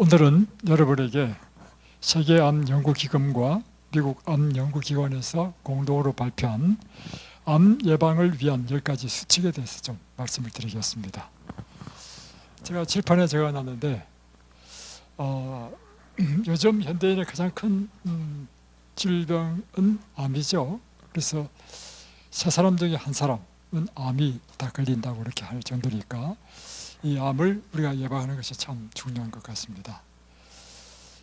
오늘은 여러분에게 세계암연구기금과 미국 암연구기관에서 공동으로 발표한 암 예방을 위한 10가지 수칙에 대해서 좀 말씀을 드리겠습니다. 제가 칠판에 적어놨는데 요즘 현대인의 가장 큰 질병은 암이죠. 그래서 세 사람 중에 한 사람은 암이 다 걸린다고 그렇게 할 정도니까 이 암을 우리가 예방하는 것이 참 중요한 것 같습니다.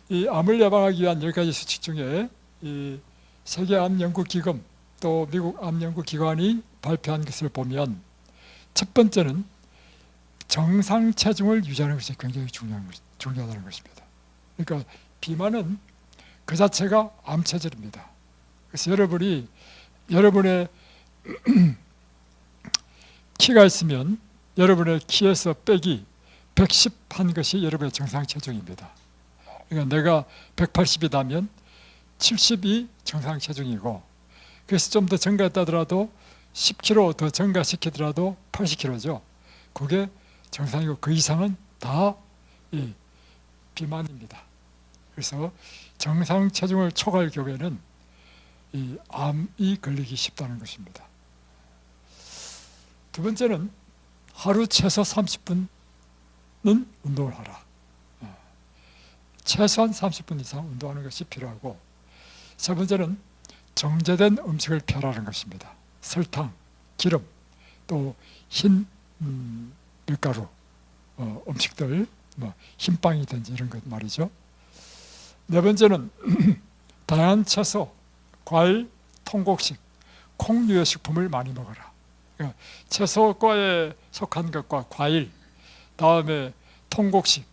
이 암을 예방하기 위한 10가지 수칙 중에 이 세계암연구기금 또 미국 암연구기관이 발표한 것을 보면 첫 번째는 정상 체중을 유지하는 것이 굉장히 중요하다는 것입니다. 그러니까 비만은 그 자체가 암 체질입니다. 그래서 여러분의 키가 있으면 여러분의 키에서 빼기 110 한 것이 여러분의 정상 체중입니다. 그러니까 내가 180이라면 70이 정상 체중이고, 그래서 좀 더 증가했다더라도 10kg 더 증가시키더라도 80kg죠. 그게 정상이고 그 이상은 다 이 비만입니다. 그래서 정상 체중을 초과할 경우에는 이 암이 걸리기 쉽다는 것입니다. 두 번째는 하루 최소 30분은 운동을 하라. 최소한 30분 이상 운동하는 것이 필요하고, 세 번째는 정제된 음식을 피하라는 것입니다. 설탕, 기름, 또 흰 밀가루 음식들, 흰빵이든지 이런 것 말이죠. 네 번째는 다양한 채소, 과일, 통곡식, 콩류의 식품을 많이 먹어라. 그러니까 채소과에 속한 것과 과일, 다음에 통곡식,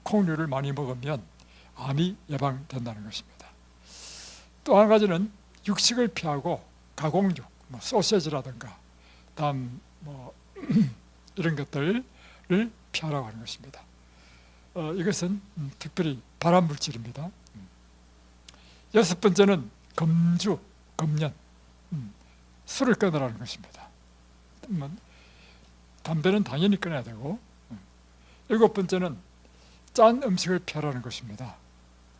콩류를 많이 먹으면 암이 예방된다는 것입니다. 또 한 가지는 육식을 피하고 가공육, 소시지라든가 다음 이런 것들을 피하라고 하는 것입니다. 이것은 특별히 발암물질입니다. 여섯 번째는 금주, 금연, 술을 끊으라는 것입니다. 담배는 당연히 끊어야 되고, 일곱 번째는 짠 음식을 피하라는 것입니다.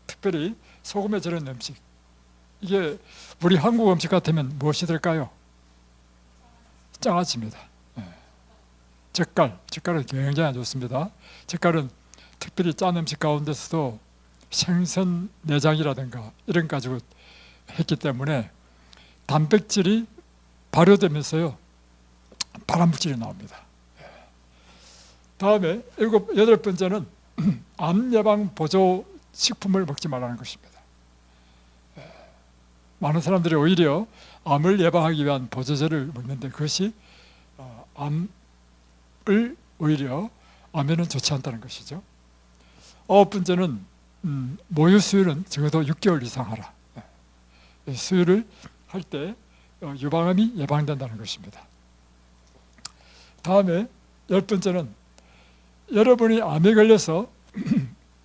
특별히 소금에 절인 음식. 이게 우리 한국 음식 같으면 무엇이 될까요? 장아찌입니다. 젓갈은 굉장히 안 좋습니다. 젓갈은 특별히 짠 음식 가운데서도 생선 내장이라든가 이런 거 가지고 했기 때문에 단백질이 발효되면서요 발암물질이 나옵니다. 다음에 여덟 번째는 암 예방 보조 식품을 먹지 말라는 것입니다. 많은 사람들이 오히려 암을 예방하기 위한 보조제를 먹는데 그것이 암을 오히려 암에는 좋지 않다는 것이죠. 아홉 번째는 모유 수유는 적어도 6개월 이상 하라. 수유를 할 때 유방암이 예방된다는 것입니다. 다음에 열 번째는 여러분이 암에 걸려서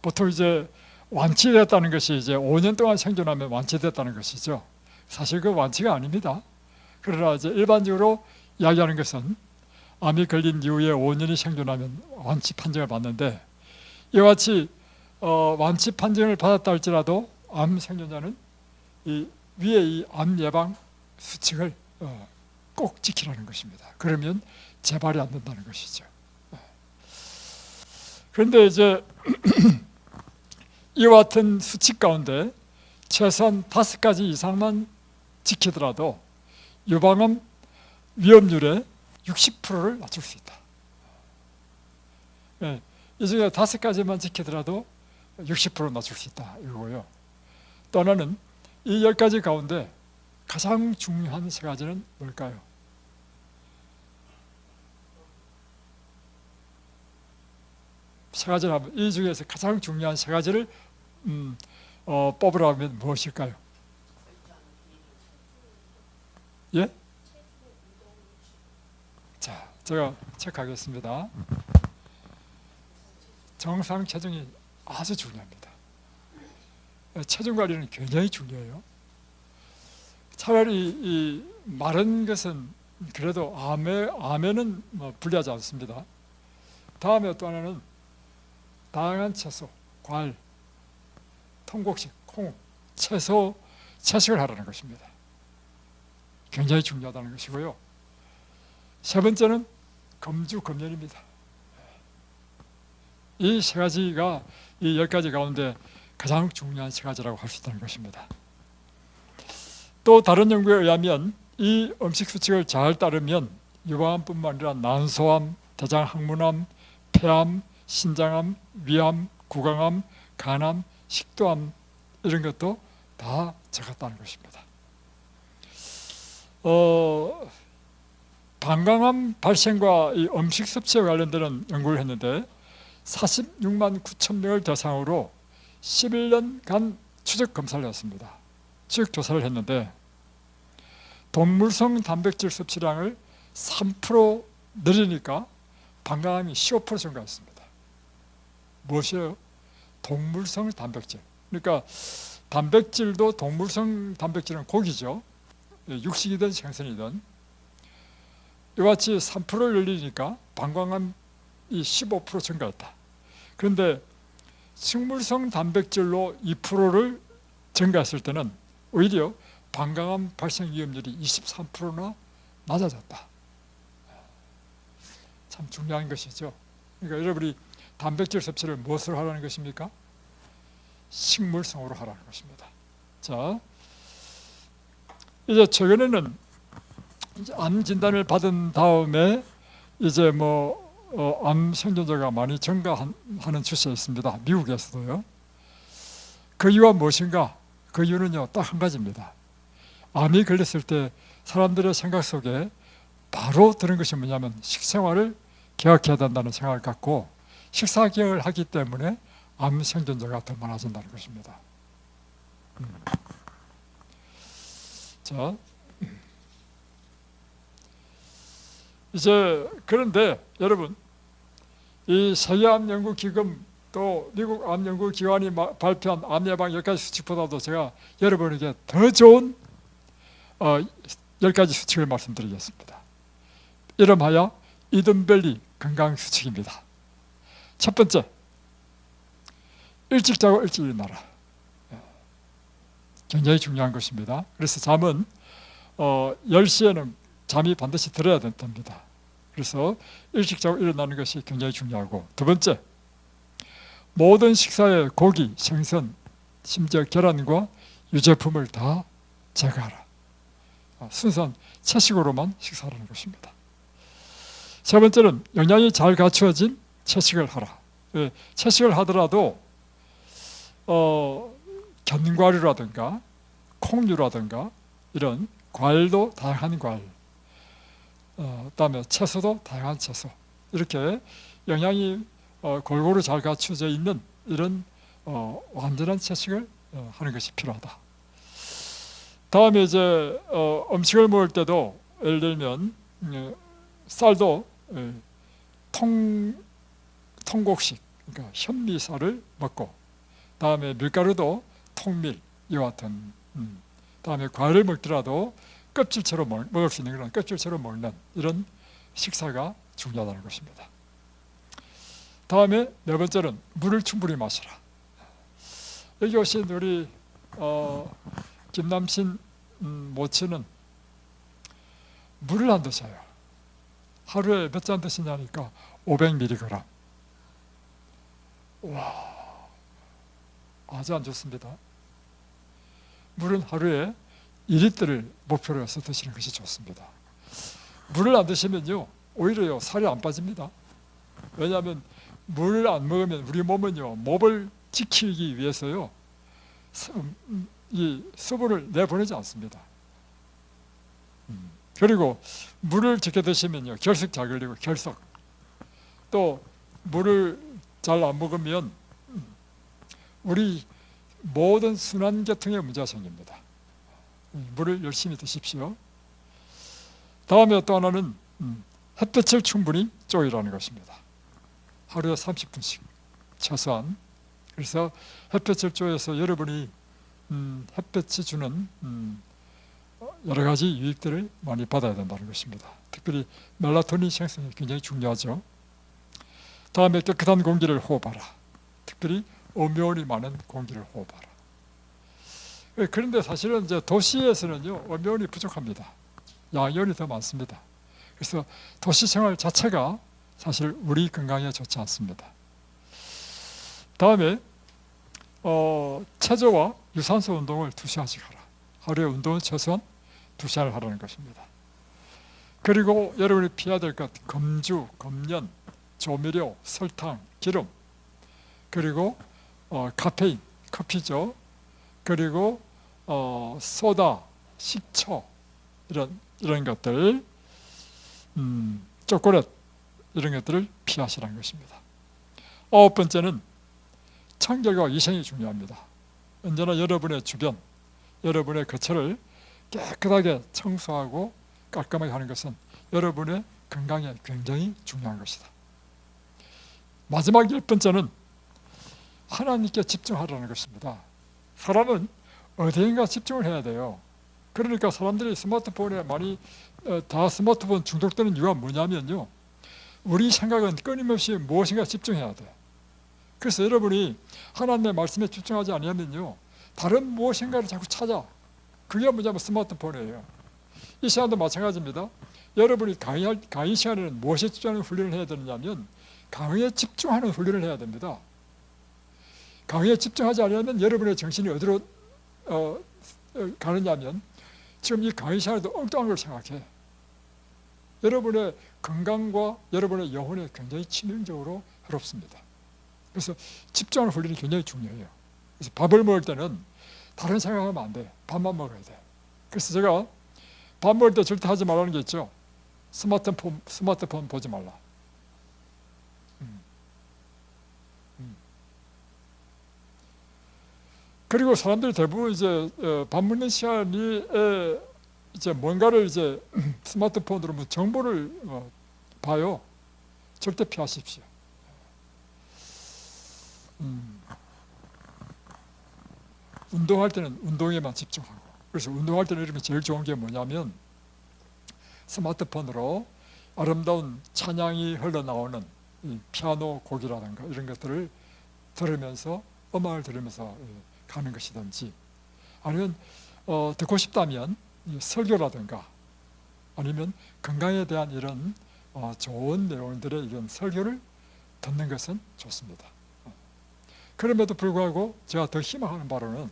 보통 이제 완치됐다는 것이 이제 5년 동안 생존하면 완치됐다는 것이죠. 사실 그 완치가 아닙니다. 그러나 이제 일반적으로 이야기하는 것은 암이 걸린 이후에 5년이 생존하면 완치 판정을 받는데, 이와 같이 완치 판정을 받았다 할지라도 암 생존자는 이 위에 이 암 예방 수칙을 꼭 지키라는 것입니다. 그러면 재발이 안 된다는 것이죠. 그런데 이제 이와 같은 수칙 가운데 최소한 5가지 이상만 지키더라도 유방암 위험률의 60%를 낮출 수 있다. 이 중에 5가지만 지키더라도 60% 낮출 수 있다 이거고요. 또 하나는 이 10가지 가운데 가장 중요한 3가지는 뭘까요? 이 중에서 가장 중요한 3가지를 뽑으라면 무엇일까요? 예? 자, 제가 체크하겠습니다. 정상 체중이 아주 중요합니다. 체중 관리는 굉장히 중요해요. 차라리 이 마른 것은 그래도 암에는 불리하지 않습니다. 다음에 또 하나는 다양한 채소, 과일, 통곡식, 콩, 채소, 채식을 하라는 것입니다. 굉장히 중요하다는 것이고요. 세 번째는 금주, 금연입니다. 이 세 가지가 이 10가지 가운데 가장 중요한 세 가지라고 할 수 있다는 것입니다. 또 다른 연구에 의하면 이 음식 수칙을 잘 따르면 유방암뿐만 아니라 난소암, 대장항문암, 폐암, 신장암, 위암, 구강암, 간암, 식도암 이런 것도 다 적었다는 것입니다. 방광암 발생과 이 음식 섭취에 관련되는 연구를 했는데 46만 9천 명을 대상으로 11년간 추적 검사를 했습니다. 추적 조사를 했는데 동물성 단백질 섭취량을 3% 늘리니까 방광암이 15% 증가했습니다. 무엇이에요? 동물성 단백질. 그러니까 단백질도 동물성 단백질은 고기죠. 육식이든 생선이든 이와 같이 3%를 늘리니까 방광암이 15% 증가했다. 그런데 식물성 단백질로 2%를 증가했을 때는 오히려 방광암 발생 위험률이 23%나 낮아졌다. 참 중요한 것이죠. 그러니까 여러분이 단백질 섭취를 무엇으로 하라는 것입니까? 식물성으로 하라는 것입니다. 자, 이제 최근에는 이제 암 진단을 받은 다음에 이제 암 생존자가 많이 증가하는 추세에 있습니다. 미국에서도요. 그 이유가 무엇인가? 그 이유는요, 딱 한 가지입니다. 암이 걸렸을 때 사람들의 생각 속에 바로 드는 것이 뭐냐면 식생활을 개혁해야 된다는 생각을 갖고 식사 개혁을 하기 때문에 암 생존자가 더 많아진다는 것입니다. 자, 이제 그런데 여러분, 이 세계암연구기금 또 미국 암연구기관이 발표한 암 예방 10가지 수칙보다도 제가 여러분에게 더 좋은 10가지 수칙을 말씀드리겠습니다. 이름하여 이든밸리 건강수칙입니다. 첫 번째, 일찍 자고 일찍 일어나라. 굉장히 중요한 것입니다. 그래서 잠은 10시에는 잠이 반드시 들어야 됩니다. 그래서 일찍 자고 일어나는 것이 굉장히 중요하고, 두 번째, 모든 식사에 고기, 생선, 심지어 계란과 유제품을 다 제거하라. 순수한 채식으로만 식사하는 것입니다. 세 번째는 영양이 잘 갖추어진 채식을 하라. 채식을 하더라도 견과류라든가 콩류라든가 이런 과일도 다양한 과일, 그다음에 채소도 다양한 채소, 이렇게 영양이 골고루 잘 갖추어져 있는 이런 완전한 채식을 하는 것이 필요하다. 다음에 이제 음식을 먹을 때도 예를 들면 쌀도 통곡식, 그러니까 현미쌀을 먹고, 다음에 밀가루도 통밀 이와 같은, 다음에 과일을 먹더라도 껍질채로 먹을 수 있는 그런 껍질채로 먹는 이런 식사가 중요하다는 것입니다. 다음에 네 번째는 물을 충분히 마시라. 여기 오신 우리 김남신 모친은 물을 안 드셔요. 하루에 몇 잔 드시냐니까 500mg. 와, 아주 안 좋습니다. 물은 하루에 2리터를 목표로 해서 드시는 것이 좋습니다. 물을 안 드시면요, 오히려 살이 안 빠집니다. 왜냐하면 물을 안 먹으면 우리 몸은요, 몸을 지키기 위해서요, 이 수분을 내보내지 않습니다. 그리고 물을 적게 드시면요, 결석 잘 걸리고 결석, 또 물을 잘 안 먹으면 우리 모든 순환계통에 문제가 생깁니다. 물을 열심히 드십시오. 다음에 또 하나는 햇볕을 충분히 쬐이라는 것입니다. 하루에 30분씩 최소한. 그래서 햇볕을 쬐어서 여러분이 햇볕이 주는 여러 가지 유익들을 많이 받아야 된다는 것입니다. 특별히 멜라토닌 생성이 굉장히 중요하죠. 다음에 깨끗한 공기를 호흡하라. 특별히 음이온이 많은 공기를 호흡하라. 그런데 사실은 이제 도시에서는요, 음이온이 부족합니다. 양이온이 더 많습니다. 그래서 도시 생활 자체가 사실 우리 건강에 좋지 않습니다. 다음에 체조와 유산소 운동을 2시간씩 하라. 하루에 운동은 최소한 2시간을 하라는 것입니다. 그리고 여러분이 피해야 될 것, 검주, 검연, 조미료, 설탕, 기름, 그리고 카페인, 커피죠. 그리고 소다, 식초, 이런 것들, 초콜릿, 이런 것들을 피하시라는 것입니다. 9번째는 청결과 위생이 중요합니다. 언제나 여러분의 주변, 여러분의 거처를 깨끗하게 청소하고 깔끔하게 하는 것은 여러분의 건강에 굉장히 중요한 것이다. 마지막 10번째는 하나님께 집중하라는 것입니다. 사람은 어디인가 집중을 해야 돼요. 그러니까 사람들이 스마트폰에 많이 다 스마트폰 중독되는 이유가 뭐냐면요, 우리 생각은 끊임없이 무엇인가 집중해야 돼. 그래서 여러분이 하나님의 말씀에 집중하지 않으면요, 다른 무엇인가를 자꾸 찾아. 그게 뭐냐면 스마트폰이에요. 이 시간도 마찬가지입니다. 여러분이 강의 시간에는 무엇에 집중하는 훈련을 해야 되느냐면 강의에 집중하는 훈련을 해야 됩니다. 강의에 집중하지 않으면 여러분의 정신이 어디로 가느냐면 지금 이 강의 시간에도 엉뚱한 걸 생각해. 여러분의 건강과 여러분의 영혼에 굉장히 치명적으로 해롭습니다. 그래서 집중하는 훈련이 굉장히 중요해요. 그래서 밥을 먹을 때는 다른 생각하면 안 돼. 밥만 먹어야 돼. 그래서 제가 밥 먹을 때 절대 하지 말라는 게 있죠. 스마트폰 보지 말라. 그리고 사람들이 대부분 이제 밥 먹는 시간이 이제 뭔가를 이제 스마트폰으로 뭐 정보를 봐요. 절대 피하십시오. 운동할 때는 운동에만 집중하고. 그래서 운동할 때는 이렇게 제일 좋은 게 뭐냐면 스마트폰으로 아름다운 찬양이 흘러나오는 이 피아노 곡이라든가 이런 것들을 들으면서, 음악을 들으면서 가는 것이든지, 아니면 듣고 싶다면 설교라든가 아니면 건강에 대한 이런 좋은 내용들의 이런 설교를 듣는 것은 좋습니다. 그럼에도 불구하고 제가 더 희망하는 바로는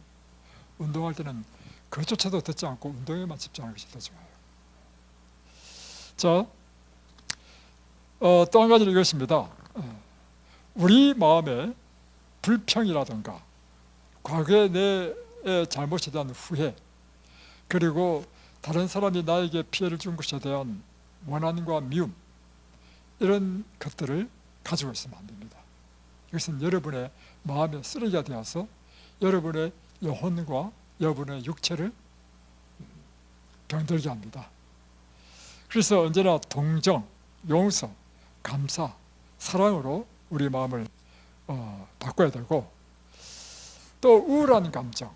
운동할 때는 그것조차도 듣지 않고 운동에만 집중하는 것이 더 좋아요. 자, 또 한 가지는 이것입니다. 우리 마음에 불평이라든가 과거에 내 잘못에 대한 후회, 그리고 다른 사람이 나에게 피해를 준 것에 대한 원한과 미움, 이런 것들을 가지고 있으면 안 됩니다. 이것은 여러분의 마음의 쓰레기가 되어서 여러분의 영혼과 여러분의 육체를 병들게 합니다. 그래서 언제나 동정, 용서, 감사, 사랑으로 우리 마음을 바꿔야 되고, 또 우울한 감정,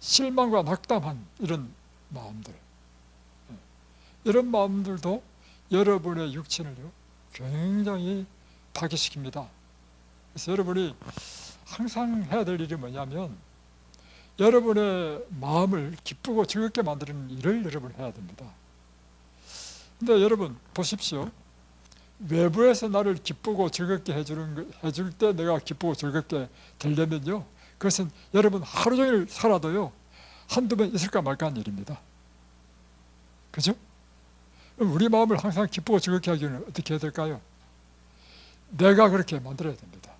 실망과 낙담한 이런 마음들, 이런 마음들도 여러분의 육체를 굉장히 파괴시킵니다. 그래서 여러분이 항상 해야 될 일이 뭐냐면 여러분의 마음을 기쁘고 즐겁게 만드는 일을 여러분이 해야 됩니다. 근데 여러분 보십시오. 외부에서 나를 기쁘고 즐겁게 해줄 때 내가 기쁘고 즐겁게 되려면요, 그것은 여러분 하루 종일 살아도요 한두 번 있을까 말까 하는 일입니다. 그죠? 우리 마음을 항상 기쁘고 즐겁게 하기 위해서 어떻게 해야 될까요? 내가 그렇게 만들어야 됩니다.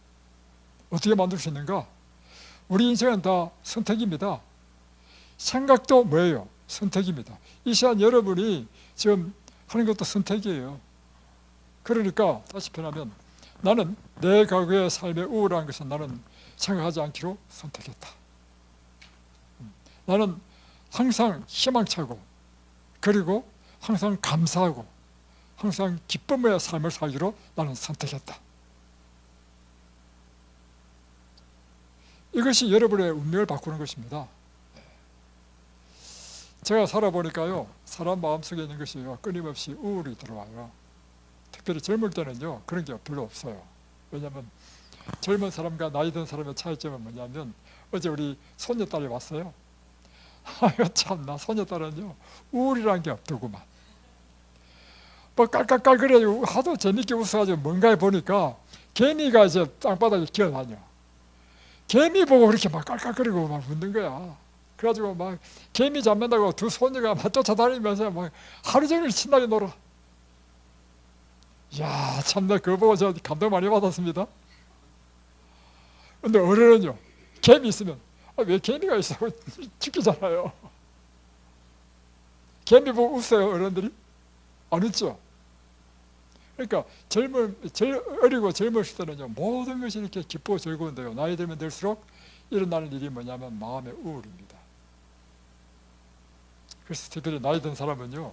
어떻게 만들 수 있는가? 우리 인생은 다 선택입니다. 생각도 뭐예요? 선택입니다. 이 시간 여러분이 지금 하는 것도 선택이에요. 그러니까 다시 표현하면 나는 내 과거의 삶의 우울한 것은 나는 생각하지 않기로 선택했다. 나는 항상 희망차고, 그리고 항상 감사하고, 항상 기쁨의 삶을 살기로 나는 선택했다. 이것이 여러분의 운명을 바꾸는 것입니다. 제가 살아보니까요, 사람 마음속에 있는 것이 끊임없이 우울이 들어와요. 특별히 젊을 때는요 그런 게 별로 없어요. 왜냐하면 젊은 사람과 나이 든 사람의 차이점은 뭐냐면 어제 우리 손녀딸이 왔어요. 아유 참나 손녀딸은요 우울이란 게 없더구만. 뭐 깔깔깔거려가지고 하도 재밌게 웃어가지고 뭔가에 보니까 개미가 이제 땅바닥에 기어다녀. 개미 보고 그렇게 막 깔깔거리고 막 웃는 거야. 그래가지고 막 개미 잡는다고 두 손녀가 막 쫓아다니면서 막 하루 종일 신나게 놀아. 이야 참나 그거 보고 저 감동 많이 받았습니다. 근데 어른은요 개미 있으면 왜 개미가 있어 죽기잖아요. 개미 보고 웃어요 어른들이? 안 웃죠. 그러니까 제일 어리고 젊었을 때는요 모든 것이 이렇게 기쁘고 즐거운데요 나이 들면 들수록 일어나는 일이 뭐냐면 마음의 우울입니다. 그래서 특별히 나이 든 사람은요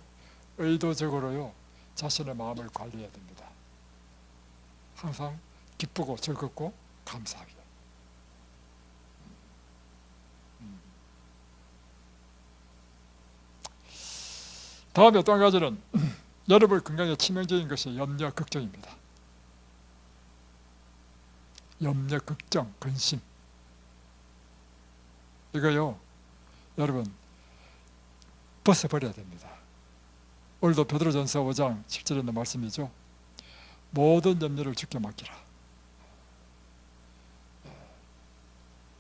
의도적으로요 자신의 마음을 관리해야 됩니다. 항상 기쁘고 즐겁고 감사하게. 다음에 또 한 가지는 여러분 건강에 치명적인 것이 염려, 걱정입니다. 염려, 걱정, 근심. 이거요 여러분 벗어버려야 됩니다. 오늘도 베드로전서 5장 7절에 있는 말씀이죠. 모든 염려를 주께 맡기라.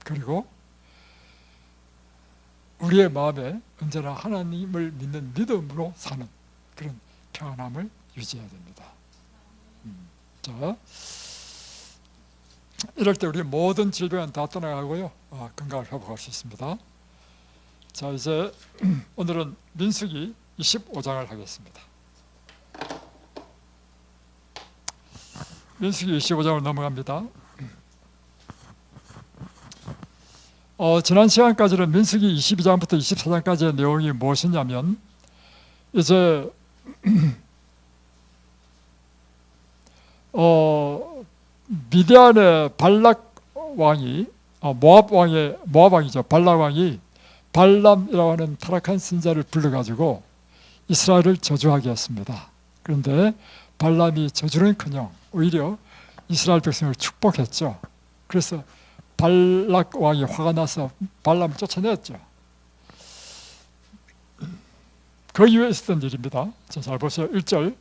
그리고 우리의 마음에 언제나 하나님을 믿는 믿음으로 사는 그런 평안함을 유지해야 됩니다. 자, 이럴 때 우리 모든 질병은 다 떠나가고요 건강을 회복할 수 있습니다. 자, 이제 오늘은 민수기 25장을 하겠습니다. 민수기 25장을 넘어갑니다. 지난 시간까지는 민수기 22장부터 24장까지의 내용이 무엇이냐면 이제 미디안의 발락 왕이 모압 왕이죠. 발락 왕이 발람이라고 하는 타락한 선지자를 불러가지고 이스라엘을 저주하게 했습니다. 그런데 발람이 저주는커녕 오히려 이스라엘 백성을 축복했죠. 그래서 발락 왕이 화가 나서 발람을 쫓아냈죠. 그 이후에 있었던 일입니다. 잘 보세요. 1절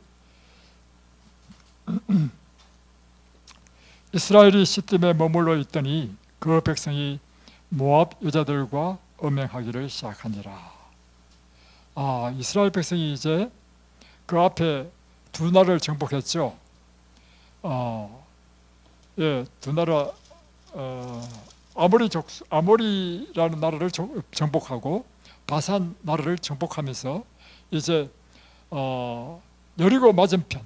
이스라엘이 시딤에 머물러 있더니 그 백성이 모압 여자들과 음행하기를 시작하니라. 이스라엘 백성이 이제 그 앞에 두 나라를 정복했죠. 두 나라 아모리라는 나라를 정복하고 바산 나라를 정복하면서 이제 여리고 맞은편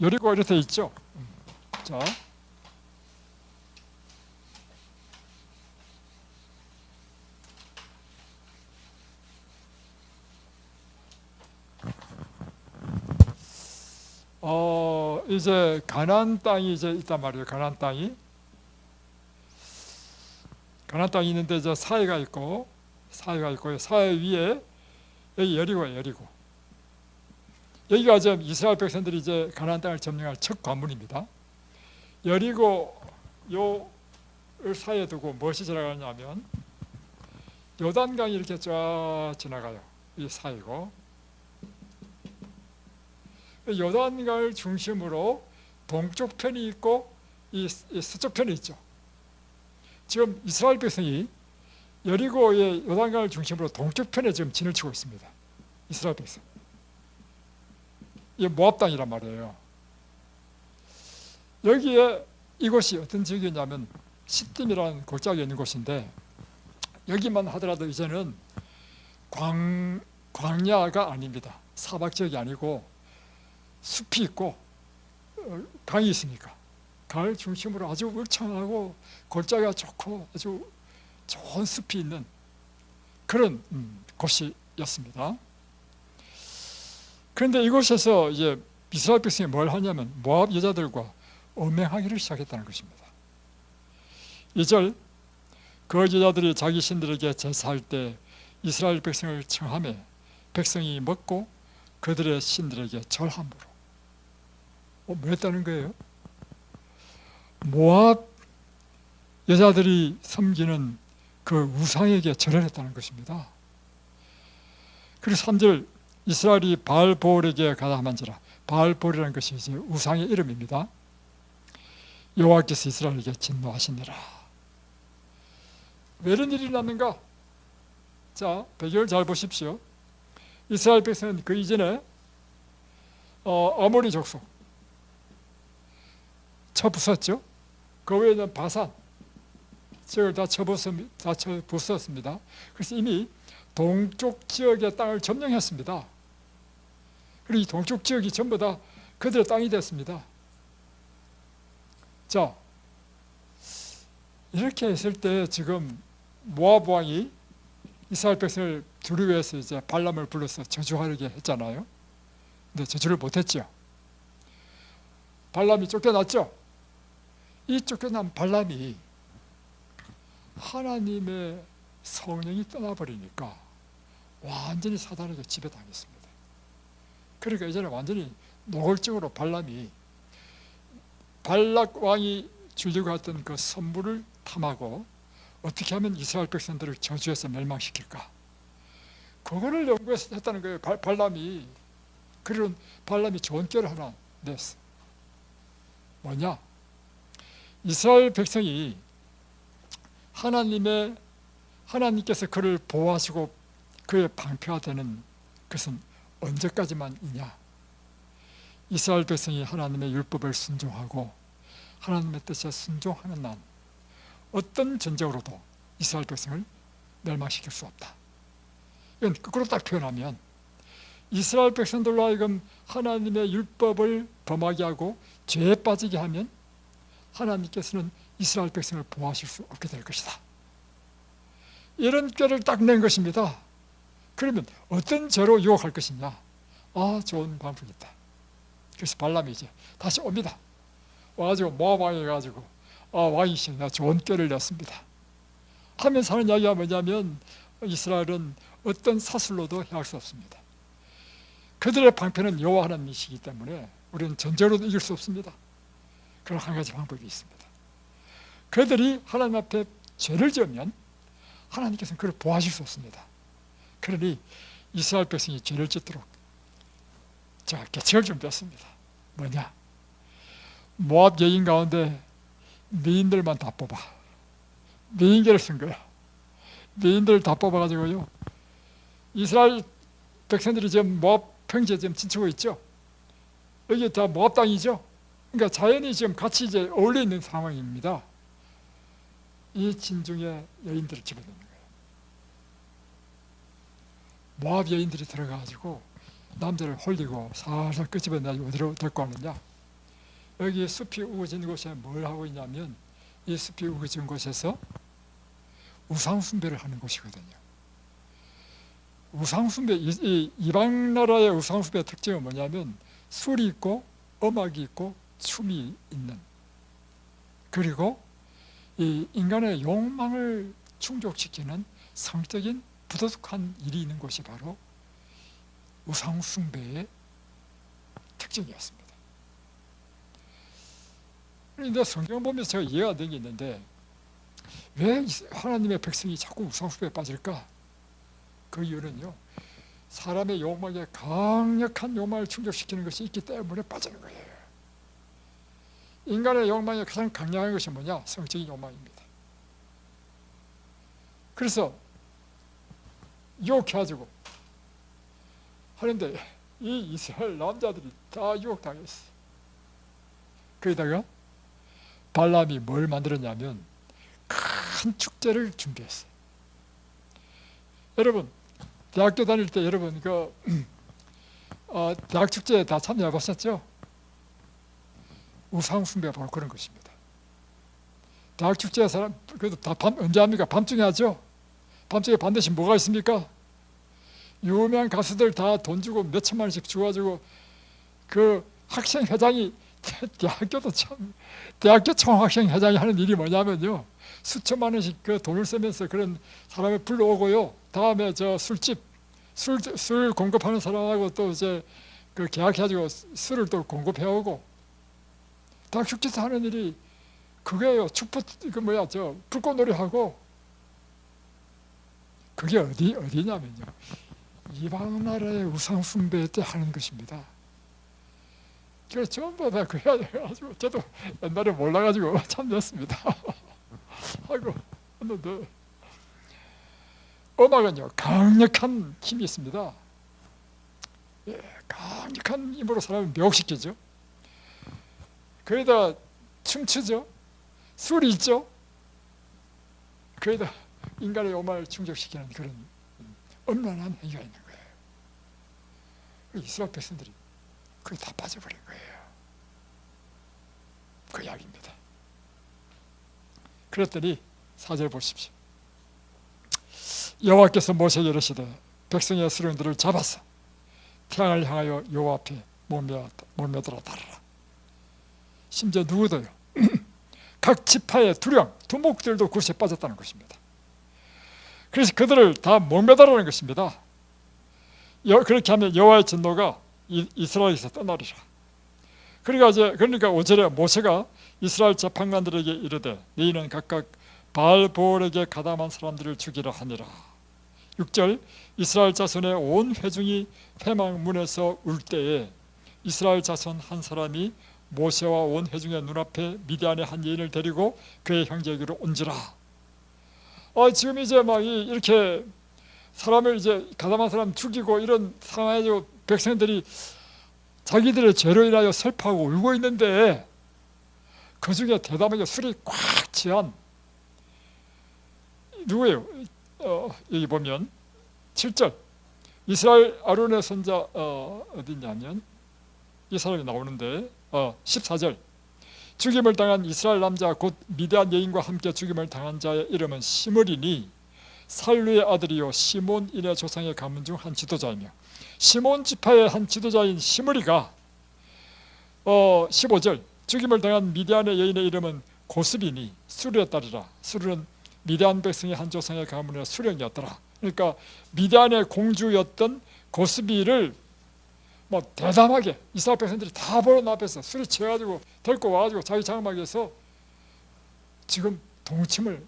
여리고 이렇게 있죠. 자, 이제 가나안 땅이 이제 있단 말이에요. 가나안 땅이 있는데 이제 사해가 있고 사해 위에 여기 여리고예요. 여리고. 여기가 지금 이스라엘 백성들이 이제 가나안 땅을 점령할 첫 관문입니다. 여리고 요를 사이에 두고 무엇이 지나가냐면 요단강이 이렇게 쫙 지나가요. 이 사이고 요단강을 중심으로 동쪽 편이 있고 이 서쪽 편이 있죠. 지금 이스라엘 백성이 여리고의 요단강을 중심으로 동쪽 편에 지금 진을 치고 있습니다. 이스라엘 백성. 이게 모압 땅이란 말이에요. 여기에 이곳이 어떤 지역이냐면 시딤이라는 골짜기에 있는 곳인데 여기만 하더라도 이제는 광야가 아닙니다. 사막 지역이 아니고 숲이 있고 강이 있으니까 강을 중심으로 아주 울창하고 골짜기가 좋고 아주 좋은 숲이 있는 그런 곳이었습니다. 그런데 이곳에서 이제 이스라엘 백성이 뭘 하냐면 모압 여자들과 음행하기를 시작했다는 것입니다. 2절 그 여자들이 자기 신들에게 제사할 때 이스라엘 백성을 청하며 백성이 먹고 그들의 신들에게 절함으로 뭐 했다는 거예요? 모압 여자들이 섬기는 그 우상에게 절을 했다는 것입니다. 그리고 3절 이스라엘이 바알보올에게 가담한지라. 바알보올이라는 것이 이제 우상의 이름입니다. 여호와께서 이스라엘에게 진노하시니라. 왜 이런 일이 났는가? 자, 배경을 잘 보십시오. 이스라엘 백성은 그 이전에 아모리 족속 쳐부쉈죠. 그 외에는 바산 지역을 다 쳐부쉈습니다. 그래서 이미 동쪽 지역의 땅을 점령했습니다. 그리고 이 동쪽 지역이 전부 다 그들의 땅이 됐습니다. 자, 이렇게 했을 때 지금 모압 왕이 이스라엘 백성을 두려워해서 이제 발람을 불러서 저주하려게 했잖아요. 근데 저주를 못했죠. 발람이 쫓겨났죠. 이 쫓겨난 발람이 하나님의 성령이 떠나버리니까 완전히 사단에게 지배당했습니다. 그러니까 이제는 완전히 노골적으로 발람이 발락 왕이 주려고 했던 그 선물을 탐하고 어떻게 하면 이스라엘 백성들을 저주해서 멸망시킬까, 그거를 연구해서 했다는 거예요. 발람이. 그런 발람이 좋은 꾀를 하나 냈어. 뭐냐? 이스라엘 백성이 하나님께서 그를 보호하시고 그의 방패가 되는 것은 언제까지만이냐? 이스라엘 백성이 하나님의 율법을 순종하고 하나님의 뜻에 순종하는 난 어떤 전쟁으로도 이스라엘 백성을 멸망시킬 수 없다. 이건 거꾸로 딱 표현하면 이스라엘 백성들로 하여금 하나님의 율법을 범하게 하고 죄에 빠지게 하면 하나님께서는 이스라엘 백성을 보호하실 수 없게 될 것이다. 이런 꾀를 딱 낸 것입니다. 그러면 어떤 죄로 유혹할 것이냐? 좋은 방법이 있다. 그래서 발람이 이제 다시 옵니다. 와가지고 모압 왕에 가지고 왕이시여, 내가 좋은 꾀를 냈습니다 하면서 하는 이야기가 뭐냐면, 이스라엘은 어떤 사슬로도 해할 수 없습니다. 그들의 방패는 여호와 하나님이시기 때문에 우리는 전쟁으로도 이길 수 없습니다. 그런 한 가지 방법이 있습니다. 그들이 하나님 앞에 죄를 지으면 하나님께서는 그를 보호하실 수 없습니다. 그러니 이스라엘 백성이 죄를 짓도록 제가 계책을 준비했습니다. 뭐냐? 모압 여인 가운데 미인들만 다 뽑아. 미인계를 쓴 거야. 미인들을 다 뽑아가지고요, 이스라엘 백성들이 지금 모압 평지에 지금 진치고 있죠. 여기 다 모압 땅이죠. 그러니까 자연이 지금 같이 이제 어울려 있는 상황입니다. 이 진중에 여인들을 집어넣는 거예요. 모압 여인들이 들어가가지고 남자를 홀리고 살살 끄집어내고 어디로 데리고 가느냐? 여기 숲이 우거진 곳에 뭘 하고 있냐면, 이 숲이 우거진 곳에서 우상숭배를 하는 곳이거든요. 우상숭배, 이방 나라의 우상숭배의 특징은 뭐냐면 술이 있고 음악이 있고 춤이 있는, 그리고 이 인간의 욕망을 충족시키는 성적인 부도덕한 일이 있는 곳이 바로 우상숭배의 특징이었습니다. 그런데 성경 보면서 제가 이해가 된 게 있는데, 왜 하나님의 백성이 자꾸 우상숭배에 빠질까? 그 이유는요, 사람의 욕망에 강력한 욕망을 충족시키는 것이 있기 때문에 빠지는 거예요. 인간의 욕망이 가장 강력한 것이 뭐냐? 성적인 욕망입니다. 그래서 유혹해가지고 하는데 이 이스라엘 남자들이 다 유혹당했어. 거기다가 발람이 뭘 만들었냐면 큰 축제를 준비했어요. 여러분, 대학교 다닐 때 여러분 대학 축제에 다 참여해 보셨죠? 우상숭배가 바로 그런 것입니다. 대학 축제 사람 그래도 다 언제 합니까? 밤중에 하죠. 밤중에 반드시 뭐가 있습니까? 유명한 가수들 다 돈 주고 몇 천만 원씩 주가지고 그 학생 회장이 대학교도 참 대학교 총학생 회장이 하는 일이 뭐냐면요, 수천만 원씩 그 돈을 쓰면서 그런 사람을 불러오고요, 다음에 저 술집 술 공급하는 사람하고 또 이제 그 계약해가지고 술을 또 공급해오고, 대학 축제에서 하는 일이 그게요, 저 불꽃놀이하고, 그게 어디냐면요, 이방 나라의 우상 숭배 때 하는 것입니다. 그래서 전부 다 그 해야 돼가지고, 저도 옛날에 몰라가지고 참였습니다. 아이고, 했는데, 음악은요, 강력한 힘이 있습니다. 예, 강력한 힘으로 사람을 매혹시키죠. 거기다 춤추죠. 술이 있죠. 거기다 인간의 오만을 충족시키는 그런 엄란한 행위가 있는 거예요. 이스라엘 백성들이 그게 다 빠져버린 거예요. 그 이야기입니다. 그랬더니 4절 보십시오. 여호와께서 모세에게 이르시되 백성의 수령들을 잡아서 태양을 향하여 여호와 앞에 몰매들어 달아라. 심지어 누구도요, 각 지파의 두목들도 굿에 빠졌다는 것입니다. 그래서 그들을 다 몰매달라는 것입니다. 그렇게 하면 여호와의 진노가 이스라엘에서 떠나리라. 그러니까 5절에 모세가 이스라엘 재판관들에게 이르되 너희는 각각 바알보올에게 가담한 사람들을 죽이라 하니라. 6절 이스라엘 자손의 온 회중이 회막문에서 울 때에 이스라엘 자손 한 사람이 모세와 온 회중의 눈앞에 미디안의 한 여인을 데리고 그의 형제에게로 온지라. 지금 이제 막 이렇게 사람을 이제 가담한 사람 죽이고 이런 상황에서 백성들이 자기들의 죄로 인하여 슬퍼하고 울고 있는데, 그 중에 대담하게 술이 꽉 취한 누구예요? 여기 보면 7절 이스라엘 아론의 손자 어디냐면 이 사람이 나오는데 14절 죽임을 당한 이스라엘 남자 곧 미디안 여인과 함께 죽임을 당한 자의 이름은 시므리니 살루의 아들이요 시몬인의 조상의 가문 중 한 지도자이며, 시몬 지파의 한 지도자인 시므리가 15절 죽임을 당한 미디안의 여인의 이름은 고스비니 수르의 딸이라. 수르는 미디안 백성의 한 조상의 가문의 수령이었더라. 그러니까 미디안의 공주였던 고스비를 대담하게 이스라엘 백성들이 다 보는 앞에서 술이 취해가지고 데리고 와가지고 자기 장막에서 지금 동침을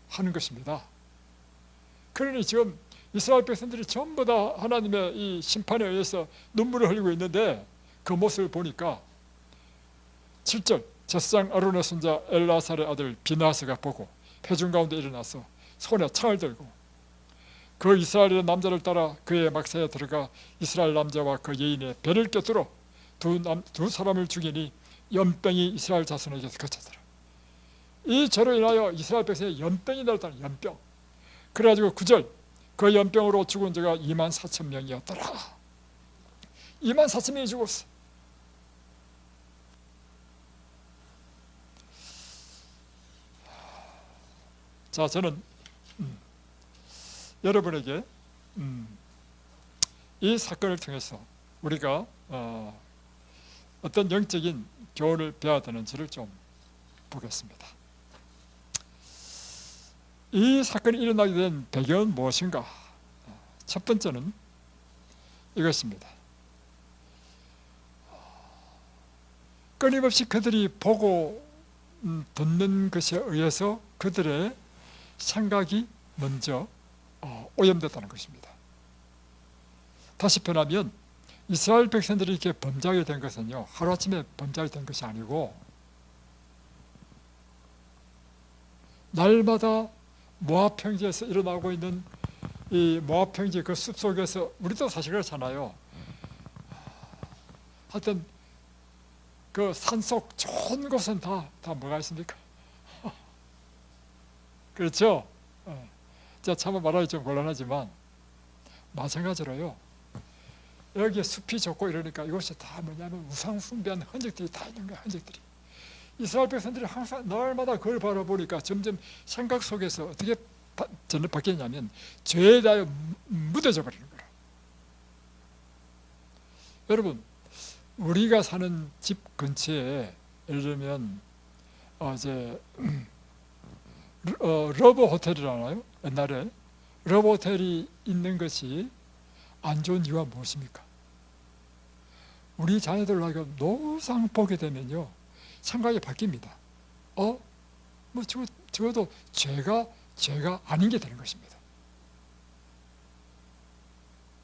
하는 것입니다. 그러니 지금 이스라엘 백성들이 전부 다 하나님의 이 심판에 의해서 눈물을 흘리고 있는데, 그 모습을 보니까 7절 제사장 아론의 손자 엘라살의 아들 비나스가 보고 회중 가운데 일어나서 손에 창을 들고 그 이스라엘의 남자를 따라 그의 막사에 들어가 이스라엘 남자와 그 여인의 배를 껴들어 두 사람을 죽이니 연병이 이스라엘 자손에게서 거쳤더라. 이 죄로 인하여 이스라엘 백성의 연병이 날았다는 연병. 그래가지고 9절 그 연병으로 죽은 자가 24,000명이었더라. 24,000명이 죽었어. 자, 저는 여러분에게 이 사건을 통해서 우리가 어떤 영적인 교훈을 배워야 되는지를 좀 보겠습니다. 이 사건이 일어나게 된 배경은 무엇인가? 첫 번째는 이것입니다. 끊임없이 그들이 보고 듣는 것에 의해서 그들의 생각이 먼저 오염됐다는 것입니다. 다시 표현하면 이스라엘 백성들이 이렇게 범죄하게 된 것은요, 하루아침에 범죄하게 된 것이 아니고 날마다 모압 평지에서 일어나고 있는 이 모압 평지 그 숲속에서, 우리도 사실 그렇잖아요. 하여튼 그 산속 좋은 곳은 다 뭐가 있습니까? 그렇죠? 제가 참 말하기 좀 곤란하지만 마찬가지로요, 여기에 숲이 좋고 이러니까 이것이 다 뭐냐면 우상 숭배한 흔적들이 다 있는 거야. 흔적들이. 이스라엘 백성들이 항상 날마다 그걸 바라보니까 점점 생각 속에서 어떻게 바뀌었냐면 죄에 대하여 묻어져 버리는 거라. 여러분, 우리가 사는 집 근처에 예를 들면 러브 호텔이라나요? 옛날에 러브 호텔이 있는 것이 안 좋은 이유가 무엇입니까? 우리 자녀들하고 노상 보게 되면요, 생각이 바뀝니다. 뭐 적어도 죄가 아닌 게 되는 것입니다.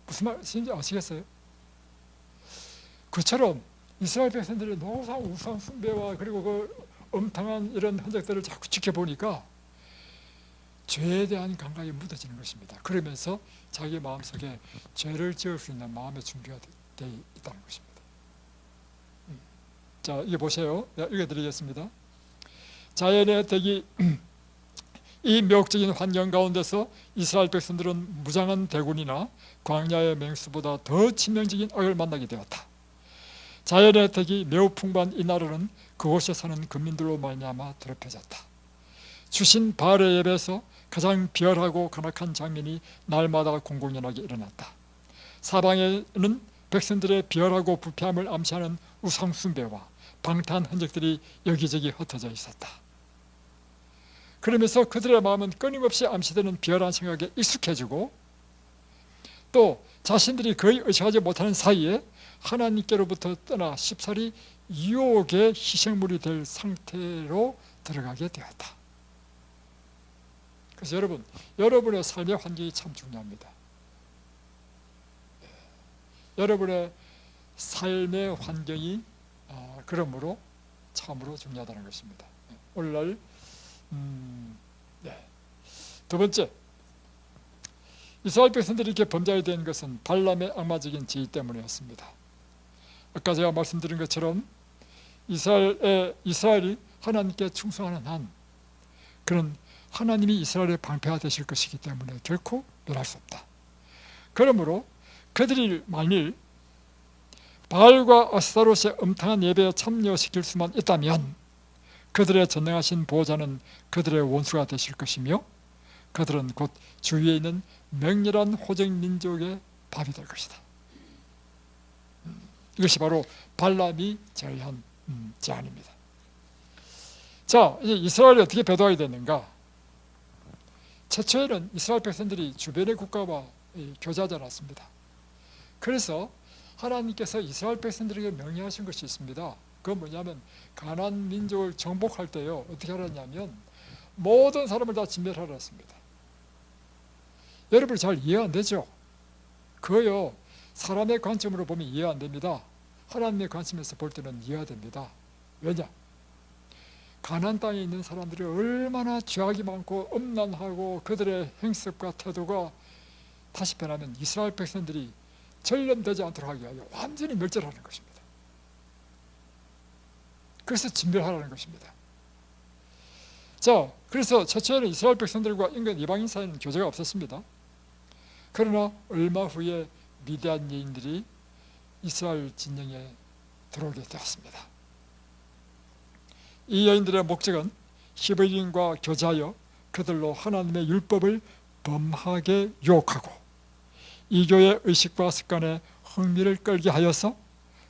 무슨 말인지 아시겠어요? 그처럼 이스라엘 백성들이 노상 우상 숭배와 그리고 그 엄탕한 이런 흔적들을 자꾸 지켜보니까 죄에 대한 감각이 묻어지는 것입니다. 그러면서 자기 마음속에 죄를 지을 수 있는 마음의 준비가 되어 있다는 것입니다. 자, 이게 보세요. 읽어드리겠습니다. 자연의 혜택이 이 매혹적인 환경 가운데서 이스라엘 백성들은 무장한 대군이나 광야의 맹수보다 더 치명적인 악을 만나게 되었다. 자연의 혜택이 매우 풍부한 이 나라는 그곳에 사는 군민들로 말미암아 더럽혀졌다. 주신 바알의 예배에서 가장 비열하고 간악한 장면이 날마다 공공연하게 일어났다. 사방에는 백성들의 비열하고 부패함을 암시하는 우상 숭배와 방탕한 흔적들이 여기저기 흩어져 있었다. 그러면서 그들의 마음은 끊임없이 암시되는 비열한 생각에 익숙해지고 또 자신들이 거의 의식하지 못하는 사이에 하나님께로부터 떠나 쉽사리 유혹의 희생물이 될 상태로 들어가게 되었다. 그래서 여러분의 삶의 환경이 참 중요합니다. 여러분의 삶의 환경이 그러므로 참으로 중요하다는 것입니다. 오늘날 두 번째, 이스라엘 백성들이 이렇게 범죄하게 된 것은 발람의 악마적인 지혜 때문이었습니다. 아까 제가 말씀드린 것처럼 이스라엘이 하나님께 충성하는 한 그런 하나님이 이스라엘의 방패가 되실 것이기 때문에 결코 멸할 수 없다. 그러므로 그들이 만일 바알과 아스타롯의 엄탕한 예배에 참여시킬 수만 있다면 그들의 전능하신 보호자는 그들의 원수가 되실 것이며 그들은 곧 주위에 있는 맹렬한 호적 민족의 밥이 될 것이다. 이것이 바로 발람이 제안한 제안입니다. 자, 이제 이스라엘이 어떻게 배도하게 됐는가? 최초에는 이스라엘 백성들이 주변의 국가와 교제하지 않았습니다. 그래서 하나님께서 이스라엘 백성들에게 명령하신 것이 있습니다. 그건 뭐냐면 가나안 민족을 정복할 때요 어떻게 하라냐면 모든 사람을 다 진멸하라 했습니다. 여러분 잘 이해 안 되죠? 그거요 사람의 관점으로 보면 이해 안 됩니다. 하나님의 관점에서 볼 때는 이해가 됩니다. 왜냐? 가나안 땅에 있는 사람들이 얼마나 죄악이 많고 음란하고 그들의 행습과 태도가 다시 변하면 이스라엘 백성들이 전염되지 않도록 하기 위하여 완전히 멸절하는 것입니다. 그래서 진멸하라는 것입니다. 자, 그래서 최초에는 이스라엘 백성들과 인근 이방인 사이에는 교제가 없었습니다. 그러나 얼마 후에 미디안 여인들이 이스라엘 진영에 들어오게 되었습니다. 이 여인들의 목적은 히브리인과 교제하여 그들로 하나님의 율법을 범하게 유혹하고 이교의 의식과 습관에 흥미를 끌게 하여서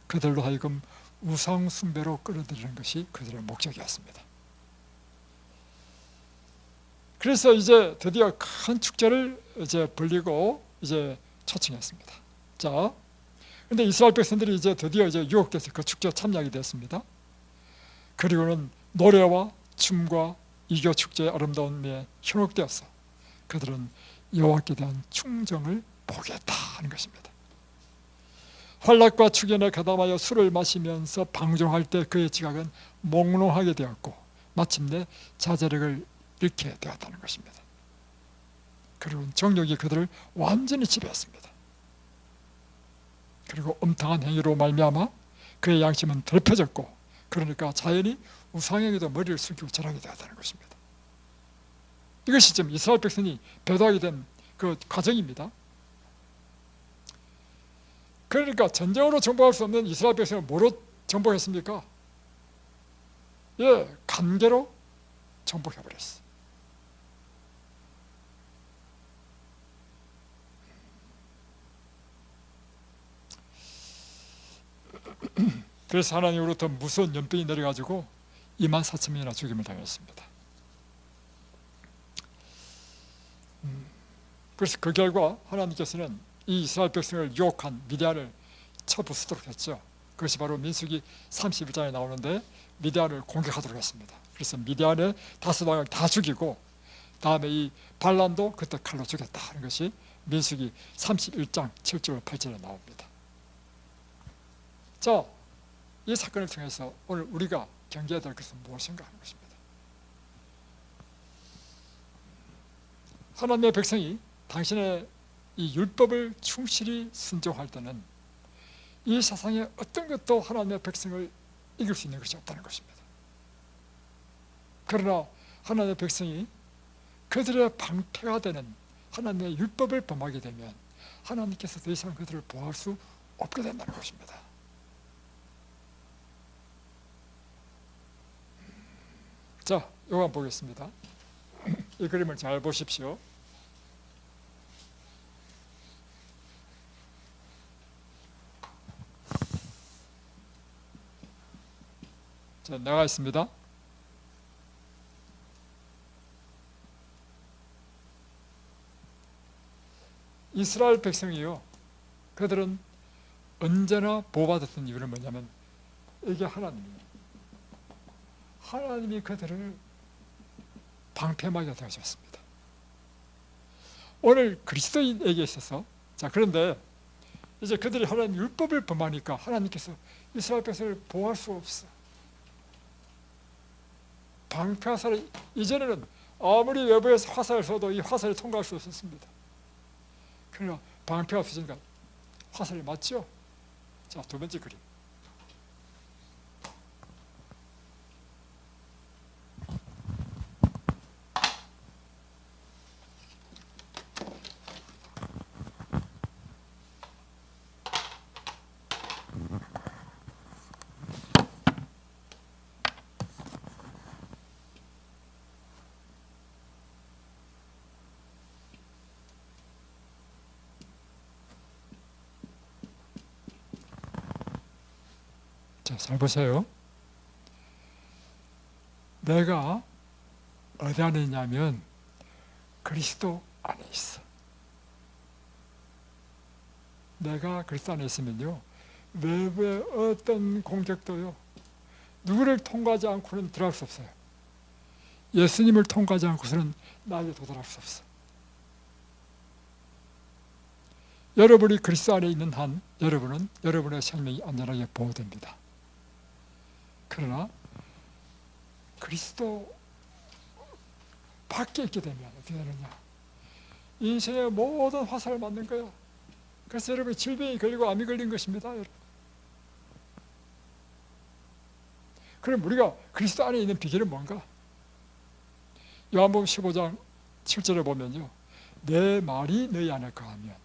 그들로 하여금 우상 숭배로 끌어들이는 것이 그들의 목적이었습니다. 그래서 이제 드디어 큰 축제를 이제 벌리고 이제 초청했습니다. 자, 근데 이스라엘 백성들이 이제 드디어 이제 유혹돼서 그 축제에 참여하게 됐습니다. 그리고는 노래와 춤과 이교 축제의 아름다움에 현혹되어서 그들은 여호와께 대한 충정을 포기했다 하는 것입니다. 환락과 축연에 가담하여 술을 마시면서 방종할 때 그의 지각은 몽롱하게 되었고 마침내 자제력을 잃게 되었다는 것입니다. 그리고 정욕이 그들을 완전히 지배했습니다. 그리고 엄탕한 행위로 말미암아 그의 양심은 더럽혀졌고 그러니까 자연히 우상에게도 머리를 숙이고 절하게 되었다는 것입니다. 이것이 지금 이스라엘 백성이 배도하게 된 그 과정입니다. 그러니까 전쟁으로 정복할 수 없는 이스라엘 백성을 뭐로 정복했습니까? 예, 관계로 정복해버렸어요. 그래서 하나님으로부터 무서운 연병이 내려가지고 24,000명이나 죽임을 당했습니다. 그래서 그 결과 하나님께서는 이 이스라엘 백성을 유혹한 미디안을 쳐부수도록 했죠. 그것이 바로 민수기 31장에 나오는데 미디안을 공격하도록 했습니다. 그래서 미디안의 다섯 왕을 다 죽이고 다음에 이 발람도 그때 칼로 죽였다 하는 것이 민수기 31장 7절 8절에 나옵니다. 자, 이 사건을 통해서 오늘 우리가 경계해야 될 것은 무엇인가 하는 것입니다. 하나님의 백성이 당신의 이 율법을 충실히 순종할 때는 이 세상에 어떤 것도 하나님의 백성을 이길 수 있는 것이 없다는 것입니다. 그러나 하나님의 백성이 그들의 방패가 되는 하나님의 율법을 범하게 되면 하나님께서 더 이상 그들을 보호할 수 없게 된다는 것입니다. 자, 이거 한번 보겠습니다. 이 그림을 잘 보십시오. 자, 나가 있습니다. 이스라엘 백성이요, 그들은 언제나 보호받았던 이유는 뭐냐면 이게 하나님이 그들을 방패막이 되어줬습니다. 오늘 그리스도인에게 있어서, 자, 그런데 이제 그들이 하나님 율법을 범하니까 하나님께서 이스라엘 백성을 보호할 수 없어. 방패화살을, 이전에는 아무리 외부에서 화살을 쏘도 이 화살을 통과할 수 없었습니다. 그러나 방패가 없으니까 화살이 맞죠? 자, 두 번째 그림. 자, 잘 보세요. 내가 어디 안에 있냐면 그리스도 안에 있어. 내가 그리스도 안에 있으면요, 외부의 어떤 공격도요, 누구를 통과하지 않고는 들어갈 수 없어요. 예수님을 통과하지 않고서는 나에게 도달할 수 없어. 여러분이 그리스도 안에 있는 한 여러분은 여러분의 생명이 안전하게 보호됩니다. 그러나 그리스도 밖에 있게 되면 어떻게 되느냐, 인생의 모든 화살을 맞는 거야. 그래서 여러분이 질병이 걸리고 암이 걸린 것입니다, 여러분. 그럼 우리가 그리스도 안에 있는 비결은 뭔가? 요한복음 15장 7절에 보면요, 내 말이 너희 안에 거하면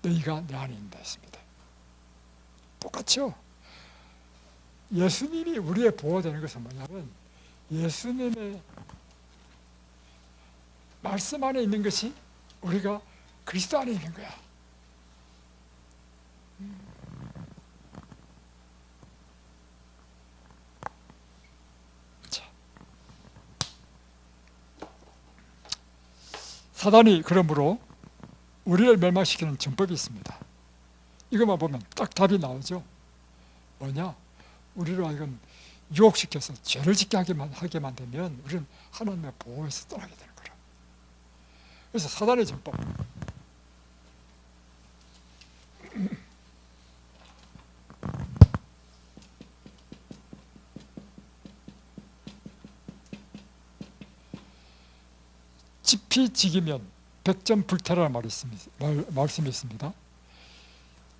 너희가 내 안에 있다 했습니다. 똑같죠? 예수님이 우리의 보호가 되는 것은 뭐냐면 예수님의 말씀 안에 있는 것이 우리가 그리스도 안에 있는 거야. 자, 사단이 그러므로 우리를 멸망시키는 전법이 있습니다. 이것만 보면 딱 답이 나오죠. 뭐냐? 우리로 하여금 유혹시켜서 죄를 짓게 하게 만들면 우리는 하나님의 보호에서 떠나게 되는 거라. 그래서 사단의 전법, 지피 지기면 백전 불태라는 말씀이 있습니다.